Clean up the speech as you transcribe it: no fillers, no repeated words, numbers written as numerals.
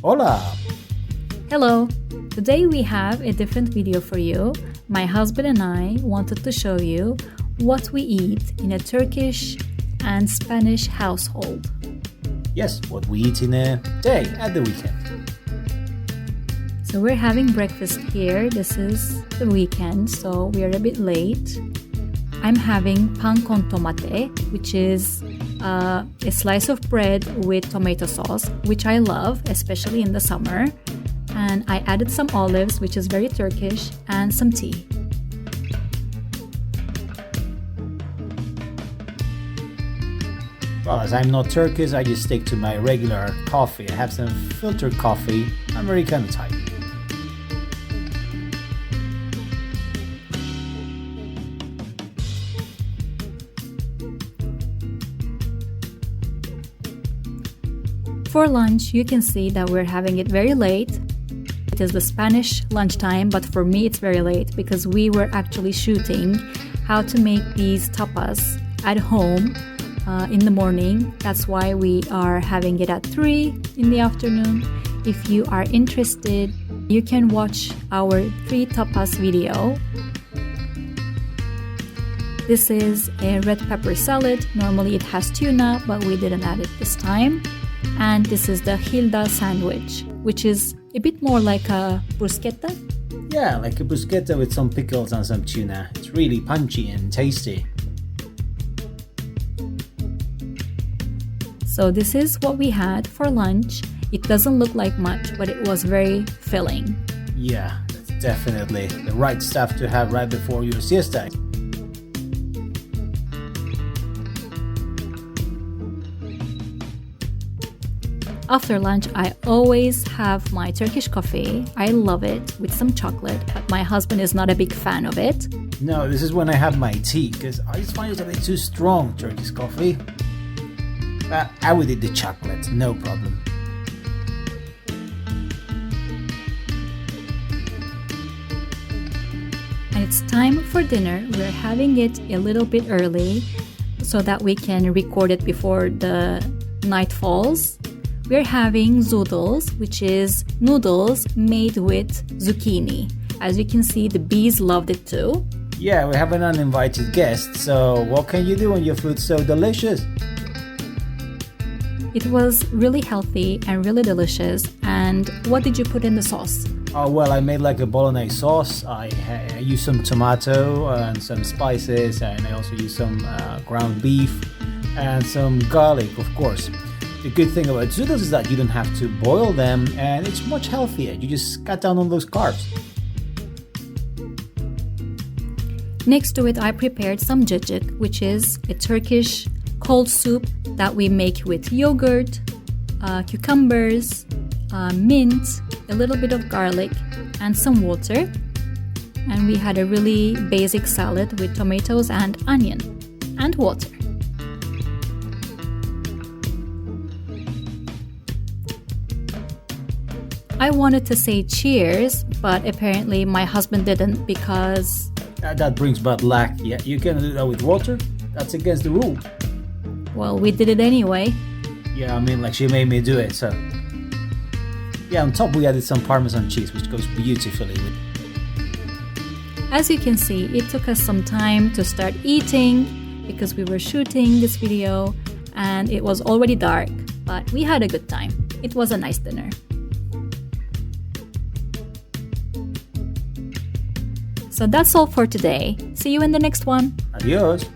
Hola! Hello! Today we have a different video for you. My husband and I wanted to show you what we eat in a Turkish and Spanish household. Yes, what we eat in a day at the weekend. So we're having breakfast here. This is the weekend, so we are a bit late. I'm having pan con tomate, which is a slice of bread with tomato sauce, which I love, especially in the summer. And I added some olives, which is very Turkish, and some tea. Well, as I'm not Turkish, I just stick to my regular coffee. I have some filtered coffee, Americano type. For lunch, you can see that we're having it very late. It is the Spanish lunchtime, but for me it's very late because we were actually shooting how to make these tapas at home in the morning. That's why we are having it at 3 in the afternoon. If you are interested, you can watch our 3 tapas video. This is a red pepper salad. Normally it has tuna, but we didn't add it this time. And this is the Gilda sandwich, which is a bit more like a bruschetta. Yeah, like a bruschetta with some pickles and some tuna. It's really punchy and tasty. So this is what we had for lunch. It doesn't look like much, but it was very filling. Yeah, that's definitely the right stuff to have right before your siesta. After lunch, I always have my Turkish coffee. I love it with some chocolate, but my husband is not a big fan of it. No, this is when I have my tea, because I just find it a bit too strong, Turkish coffee. But I would eat the chocolate, no problem. And it's time for dinner. We're having it a little bit early so that we can record it before the night falls. We're having Zoodles, which is noodles made with zucchini. As you can see, the bees loved it too. Yeah, we have an uninvited guest, so what can you do when your food's so delicious? It was really healthy and really delicious. And what did you put in the sauce? Oh, well, I made like a bolognese sauce. I used some tomato and some spices, and I also used some ground beef and some garlic, of course. The good thing about Zoodles is that you don't have to boil them, and it's much healthier. You just cut down on those carbs. Next to it, I prepared some cecve, which is a Turkish cold soup that we make with yogurt, cucumbers, mint, a little bit of garlic, and some water. And we had a really basic salad with tomatoes and onion and water. I wanted to say cheers, but apparently my husband didn't because... That brings bad luck. Yeah, you can do that with water. That's against the rule. Well, we did it anyway. Yeah, I mean, like she made me do it, so... Yeah, on top we added some Parmesan cheese, which goes beautifully with... As you can see, it took us some time to start eating because we were shooting this video and it was already dark, but we had a good time. It was a nice dinner. So that's all for today. See you in the next one. Adios.